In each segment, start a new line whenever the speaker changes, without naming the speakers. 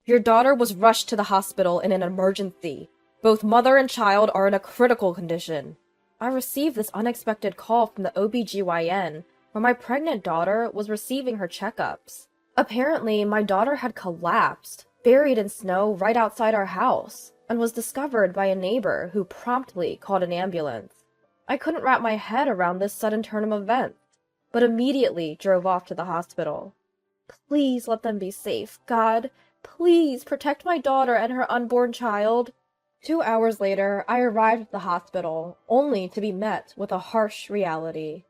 Your daughter was rushed to the hospital in an emergency. Both mother and child are in a critical condition. I received this unexpected call from the OBGYN when my pregnant daughter was receiving her checkups. Apparently, my daughter had collapsed, buried in snow right outside our house, and was discovered by a neighbor who promptly called an ambulance. I couldn't wrap my head around this sudden turn of events, but immediately drove off to the hospital. Please let them be safe, God. Please protect my daughter and her unborn child. 2 hours later, I arrived at the hospital, only to be met with a harsh reality.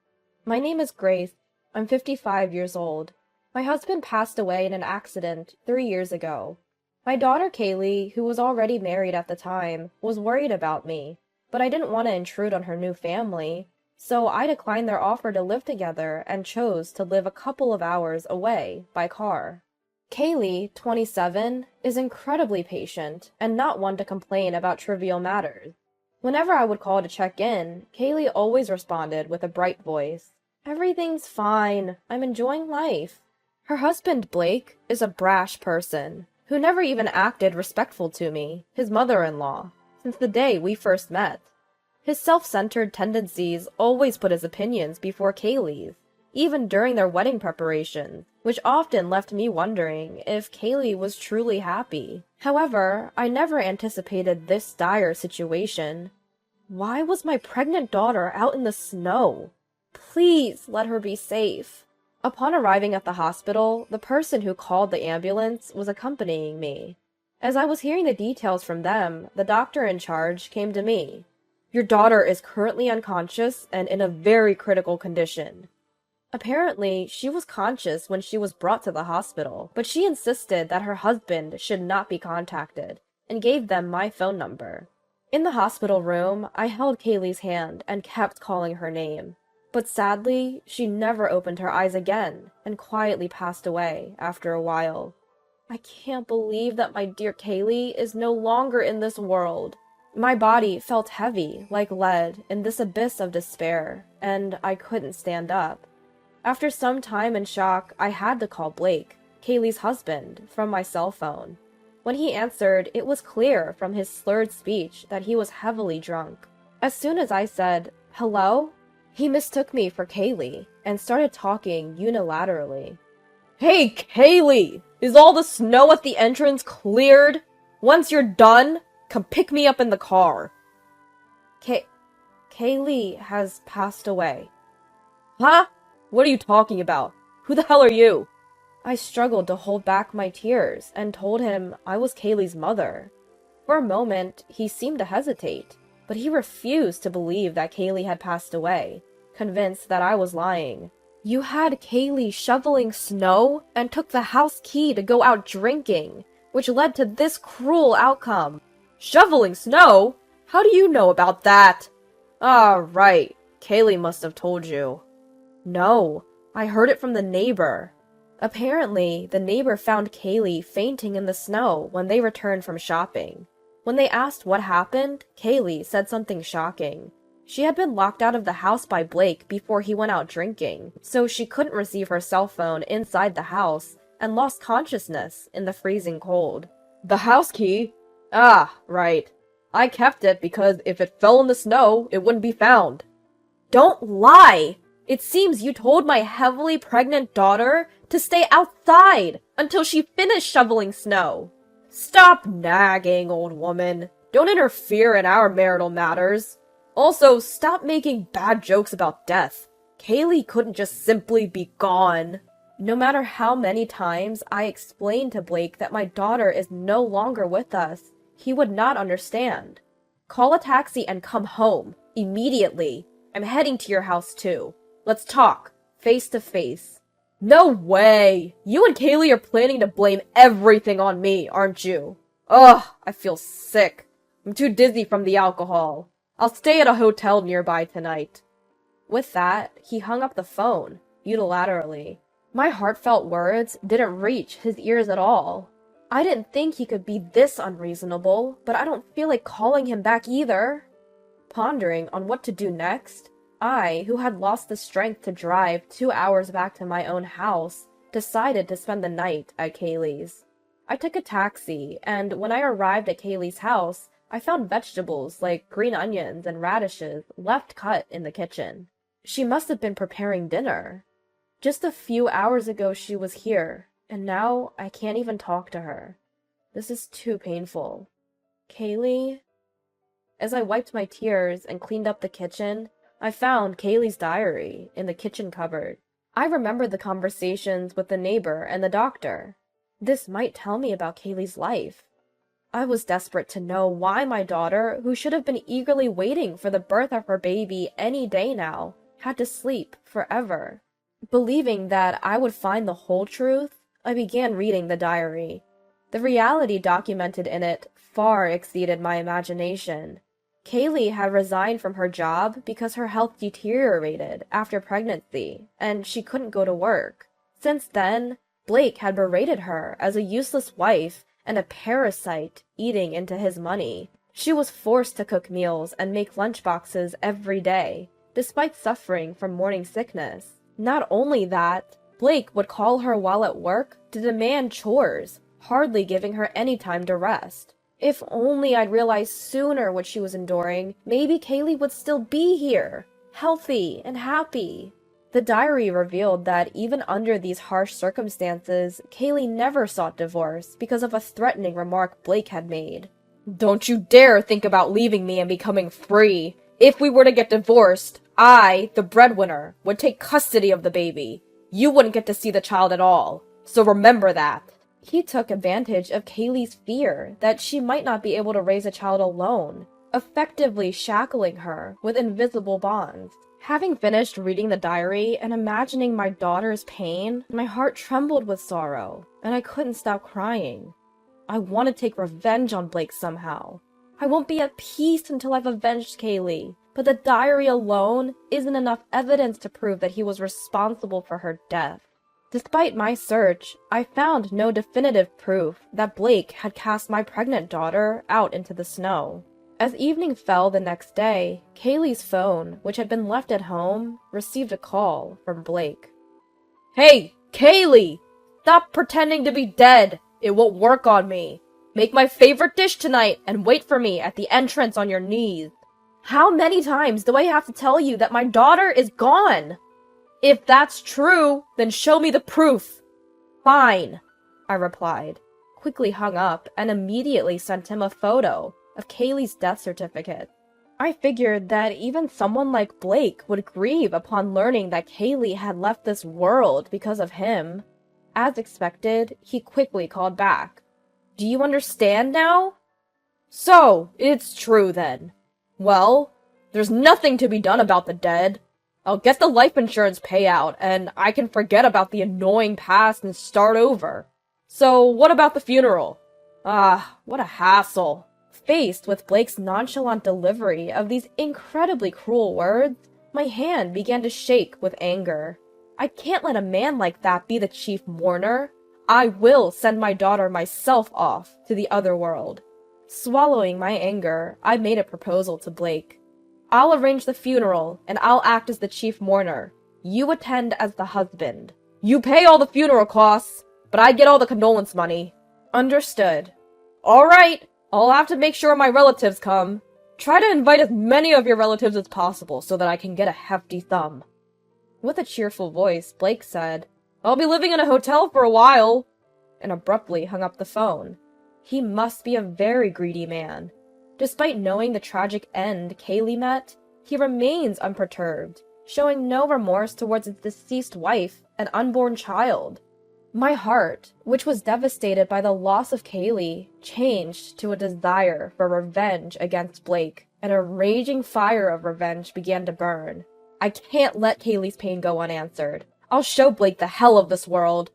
My name is Grace. I'm 55 years old. My husband passed away in an accident 3 years ago. My daughter Kaylee, who was already married at the time, was worried about me, but I didn't want to intrude on her new family, so I declined their offer to live together and chose to live a couple of hours away by car. Kaylee, 27, is incredibly patient and not one to complain about trivial matters. Whenever I would call to check in, Kaylee always responded with a bright voice. Everything's fine. I'm enjoying life. Her husband, Blake, is a brash person who never even acted respectful to me, his mother-in-law, since the day we first met. His self-centered tendencies always put his opinions before Kaylee's, even during their wedding preparations, which often left me wondering if Kaylee was truly happy. However, I never anticipated this dire situation. Why was my pregnant daughter out in the snow? Please let her be safe. Upon arriving at the hospital, the person who called the ambulance was accompanying me. As I was hearing the details from them, the doctor in charge came to me. Your daughter is currently unconscious and in a very critical condition. Apparently, she was conscious when she was brought to the hospital, but she insisted that her husband should not be contacted, and gave them my phone number. In the hospital room, I held Kaylee's hand and kept calling her name. But sadly, she never opened her eyes again, and quietly passed away after a while. I can't believe that my dear Kaylee is no longer in this world. My body felt heavy, like lead, in this abyss of despair, and I couldn't stand up. After some time in shock, I had to call Blake, Kaylee's husband, from my cell phone. When he answered, it was clear from his slurred speech that he was heavily drunk. As soon as I said, "Hello?" he mistook me for Kaylee and started talking unilaterally. "Hey, Kaylee! Is all the snow at the entrance cleared? Once you're done, come pick me up in the car." Kaylee has passed away. Huh? What are you talking about? Who the hell are you? I struggled to hold back my tears and told him I was Kaylee's mother. For a moment, he seemed to hesitate, but he refused to believe that Kaylee had passed away, convinced that I was lying. You had Kaylee shoveling snow and took the house key to go out drinking, which led to this cruel outcome. Shoveling snow? How do you know about that? Ah, right. Kaylee must have told you. No, I heard it from the neighbor. Apparently, the neighbor found Kaylee fainting in the snow when they returned from shopping. When they asked what happened, Kaylee said something shocking. She had been locked out of the house by Blake before he went out drinking, so she couldn't receive her cell phone inside the house and lost consciousness in the freezing cold. The house key? Ah, right. I kept it because if it fell in the snow, it wouldn't be found. Don't lie! It seems you told my heavily pregnant daughter to stay outside until she finished shoveling snow. Stop nagging, old woman. Don't interfere in our marital matters. Also, stop making bad jokes about death. Kaylee couldn't just simply be gone. No matter how many times I explained to Blake that my daughter is no longer with us, he would not understand. Call a taxi and come home, immediately. I'm heading to your house too. Let's talk, face to face. No way! You and Kaylee are planning to blame everything on me, aren't you? Ugh, I feel sick. I'm too dizzy from the alcohol. I'll stay at a hotel nearby tonight. With that, he hung up the phone, unilaterally. My heartfelt words didn't reach his ears at all. I didn't think he could be this unreasonable, but I don't feel like calling him back either. Pondering on what to do next, I, who had lost the strength to drive 2 hours back to my own house, decided to spend the night at Kaylee's. I took a taxi, and when I arrived at Kaylee's house, I found vegetables like green onions and radishes left cut in the kitchen. She must have been preparing dinner. Just a few hours ago she was here, and now I can't even talk to her. This is too painful. Kaylee? As I wiped my tears and cleaned up the kitchen, I found Kaylee's diary in the kitchen cupboard. I remembered the conversations with the neighbor and the doctor. This might tell me about Kaylee's life. I was desperate to know why my daughter, who should have been eagerly waiting for the birth of her baby any day now, had to sleep forever. Believing that I would find the whole truth, I began reading the diary. The reality documented in it far exceeded my imagination. Kaylee had resigned from her job because her health deteriorated after pregnancy, and she couldn't go to work. Since then, Blake had berated her as a useless wife and a parasite eating into his money. She was forced to cook meals and make lunchboxes every day, despite suffering from morning sickness. Not only that, Blake would call her while at work to demand chores, hardly giving her any time to rest. If only I'd realized sooner what she was enduring, maybe Kaylee would still be here, healthy and happy. The diary revealed that even under these harsh circumstances, Kaylee never sought divorce because of a threatening remark Blake had made. "Don't you dare think about leaving me and becoming free. If we were to get divorced, I, the breadwinner, would take custody of the baby. You wouldn't get to see the child at all. So remember that." He took advantage of Kaylee's fear that she might not be able to raise a child alone, effectively shackling her with invisible bonds. Having finished reading the diary and imagining my daughter's pain, my heart trembled with sorrow, and I couldn't stop crying. I want to take revenge on Blake somehow. I won't be at peace until I've avenged Kaylee, but the diary alone isn't enough evidence to prove that he was responsible for her death. Despite my search, I found no definitive proof that Blake had cast my pregnant daughter out into the snow. As evening fell the next day, Kaylee's phone, which had been left at home, received a call from Blake. "Hey, Kaylee! Stop pretending to be dead! It won't work on me! Make my favorite dish tonight and wait for me at the entrance on your knees. How many times do I have to tell you that my daughter is gone? If that's true, then show me the proof." "Fine," I replied, quickly hung up, and immediately sent him a photo of Kaylee's death certificate. I figured that even someone like Blake would grieve upon learning that Kaylee had left this world because of him. As expected, he quickly called back. "Do you understand now?" "So, it's true then. Well, there's nothing to be done about the dead. I'll get the life insurance payout, and I can forget about the annoying past and start over. So, what about the funeral? Ah, what a hassle." Faced with Blake's nonchalant delivery of these incredibly cruel words, my hand began to shake with anger. I can't let a man like that be the chief mourner. I will send my daughter myself off to the other world. Swallowing my anger, I made a proposal to Blake. "I'll arrange the funeral, and I'll act as the chief mourner. You attend as the husband. You pay all the funeral costs, but I get all the condolence money." "Understood." "All right, I'll have to make sure my relatives come. Try to invite as many of your relatives as possible so that I can get a hefty thumb." With a cheerful voice, Blake said, "I'll be living in a hotel for a while," and abruptly hung up the phone. He must be a very greedy man. Despite knowing the tragic end Kaylee met, he remains unperturbed, showing no remorse towards his deceased wife and unborn child. My heart, which was devastated by the loss of Kaylee, changed to a desire for revenge against Blake, and a raging fire of revenge began to burn. I can't let Kaylee's pain go unanswered. I'll show Blake the hell of this world.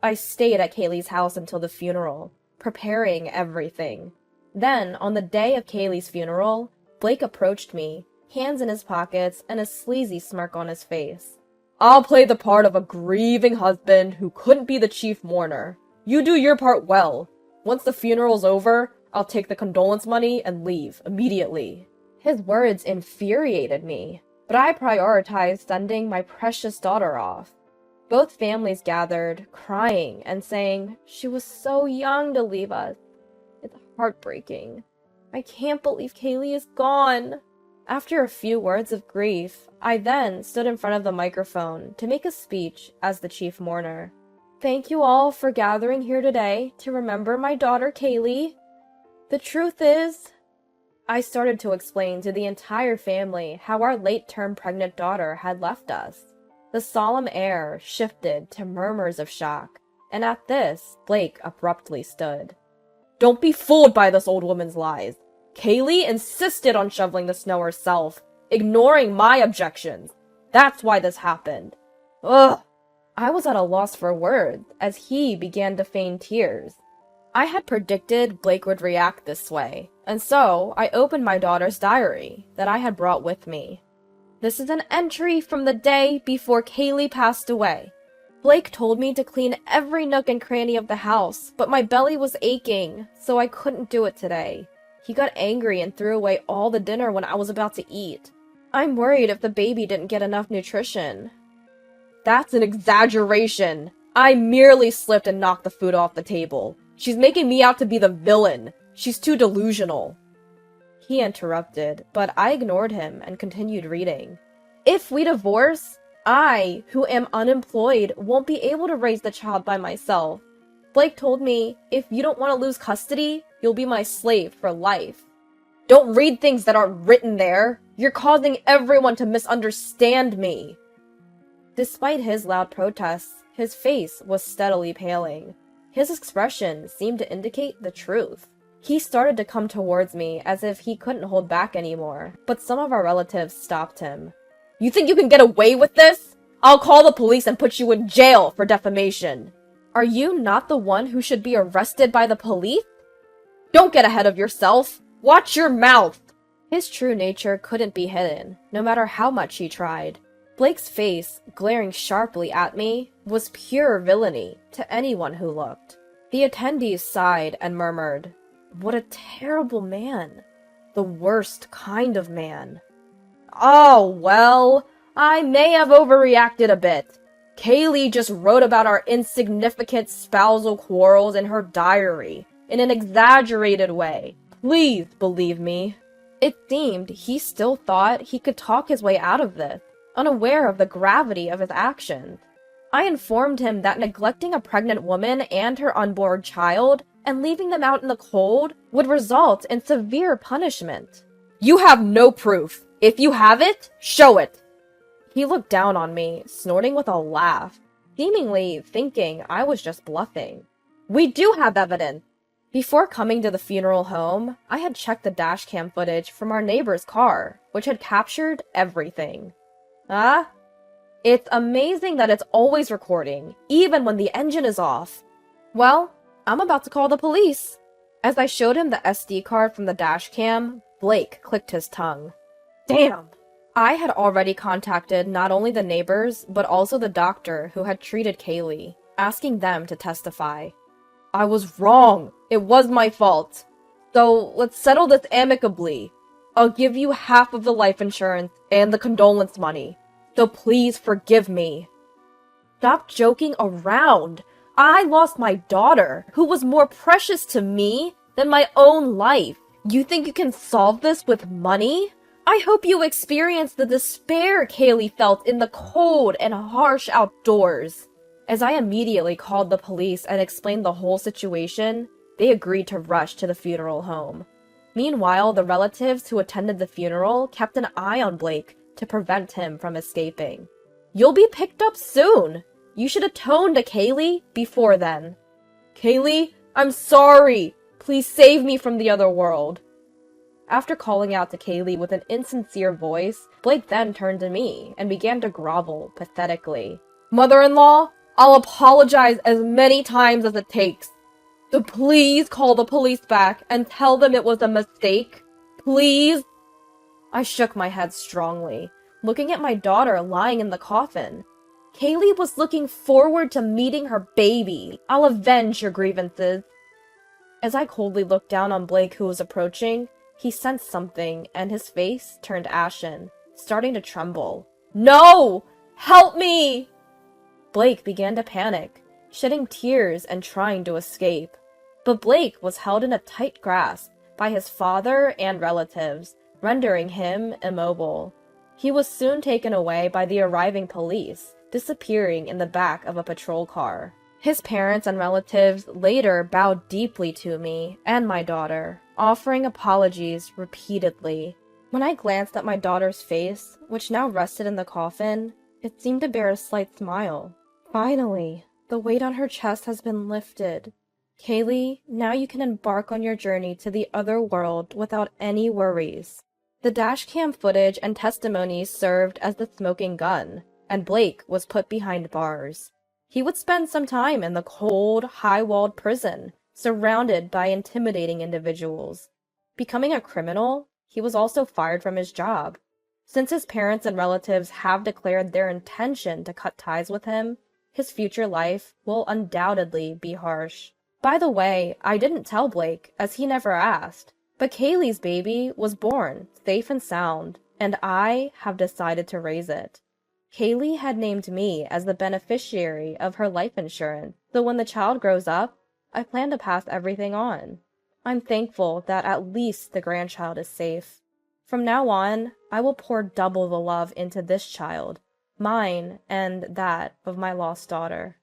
I stayed at Kaylee's house until the funeral, preparing everything. Then, on the day of Kaylee's funeral, Blake approached me, hands in his pockets and a sleazy smirk on his face. "I'll play the part of a grieving husband who couldn't be the chief mourner. You do your part well. Once the funeral's over, I'll take the condolence money and leave immediately." His words infuriated me, but I prioritized sending my precious daughter off. Both families gathered, crying and saying, "She was so young to leave us. It's heartbreaking. I can't believe Kaylee is gone." After a few words of grief, I then stood in front of the microphone to make a speech as the chief mourner. "Thank you all for gathering here today to remember my daughter Kaylee. The truth is," I started to explain to the entire family how our late-term pregnant daughter had left us. The solemn air shifted to murmurs of shock, and at this, Blake abruptly stood. "Don't be fooled by this old woman's lies. Kaylee insisted on shoveling the snow herself, ignoring my objections. That's why this happened." Ugh! I was at a loss for words as he began to feign tears. I had predicted Blake would react this way, and so I opened my daughter's diary that I had brought with me. "This is an entry from the day before Kaylee passed away. Blake told me to clean every nook and cranny of the house, but my belly was aching, so I couldn't do it today. He got angry and threw away all the dinner when I was about to eat. I'm worried if the baby didn't get enough nutrition." "That's an exaggeration. I merely slipped and knocked the food off the table. She's making me out to be the villain. She's too delusional." He interrupted, but I ignored him and continued reading. "If we divorce, I, who am unemployed, won't be able to raise the child by myself. Blake told me, if you don't want to lose custody, you'll be my slave for life." Don't read things that aren't written there. You're causing everyone to misunderstand me. Despite his loud protests, his face was steadily paling. His expression seemed to indicate the truth. He started to come towards me as if he couldn't hold back anymore, but some of our relatives stopped him. "You think you can get away with this? I'll call the police and put you in jail for defamation." "Are you not the one who should be arrested by the police?" "Don't get ahead of yourself. Watch your mouth." His true nature couldn't be hidden, no matter how much he tried. Blake's face, glaring sharply at me, was pure villainy to anyone who looked. The attendees sighed and murmured, "What a terrible man. The worst kind of man." "Oh, well, I may have overreacted a bit. Kaylee just wrote about our insignificant spousal quarrels in her diary, in an exaggerated way. Please believe me." It seemed he still thought he could talk his way out of this, unaware of the gravity of his actions. I informed him that neglecting a pregnant woman and her unborn child and leaving them out in the cold would result in severe punishment. "You have no proof. If you have it, show it." He looked down on me, snorting with a laugh, seemingly thinking I was just bluffing. "We do have evidence." Before coming to the funeral home, I had checked the dashcam footage from our neighbor's car, which had captured everything. Ah? It's amazing that it's always recording, even when the engine is off. Well, I'm about to call the police. As I showed him the SD card from the dashcam, Blake clicked his tongue. Damn! I had already contacted not only the neighbors, but also the doctor who had treated Kaylee, asking them to testify. "I was wrong. It was my fault. So let's settle this amicably. I'll give you half of the life insurance and the condolence money. So please forgive me." Stop joking around. I lost my daughter, who was more precious to me than my own life. You think you can solve this with money? I hope you experience the despair Kaylee felt in the cold and harsh outdoors. As I immediately called the police and explained the whole situation, they agreed to rush to the funeral home. Meanwhile, the relatives who attended the funeral kept an eye on Blake to prevent him from escaping. "You'll be picked up soon. You should atone to Kaylee before then." "Kaylee, I'm sorry. Please save me from the other world." After calling out to Kaylee with an insincere voice, Blake then turned to me and began to grovel pathetically. "Mother-in-law, I'll apologize as many times as it takes. So please call the police back and tell them it was a mistake. Please?" I shook my head strongly, looking at my daughter lying in the coffin. Kaylee was looking forward to meeting her baby. "I'll avenge your grievances." As I coldly looked down on Blake, who was approaching, he sensed something and his face turned ashen, starting to tremble. "No! Help me!" Blake began to panic, shedding tears and trying to escape. But Blake was held in a tight grasp by his father and relatives, rendering him immobile. He was soon taken away by the arriving police, disappearing in the back of a patrol car. His parents and relatives later bowed deeply to me and my daughter, offering apologies repeatedly. When I glanced at my daughter's face, which now rested in the coffin, it seemed to bear a slight smile. Finally, the weight on her chest has been lifted. Kaylee, now you can embark on your journey to the other world without any worries. The dashcam footage and testimonies served as the smoking gun, and Blake was put behind bars. He would spend some time in the cold, high-walled prison, surrounded by intimidating individuals. Becoming a criminal, he was also fired from his job. Since his parents and relatives have declared their intention to cut ties with him, his future life will undoubtedly be harsh. By the way, I didn't tell Blake, as he never asked, but Kaylee's baby was born safe and sound, and I have decided to raise it. Kaylee had named me as the beneficiary of her life insurance, so when the child grows up, I plan to pass everything on. I'm thankful that at least the grandchild is safe. From now on, I will pour double the love into this child, mine and that of my lost daughter.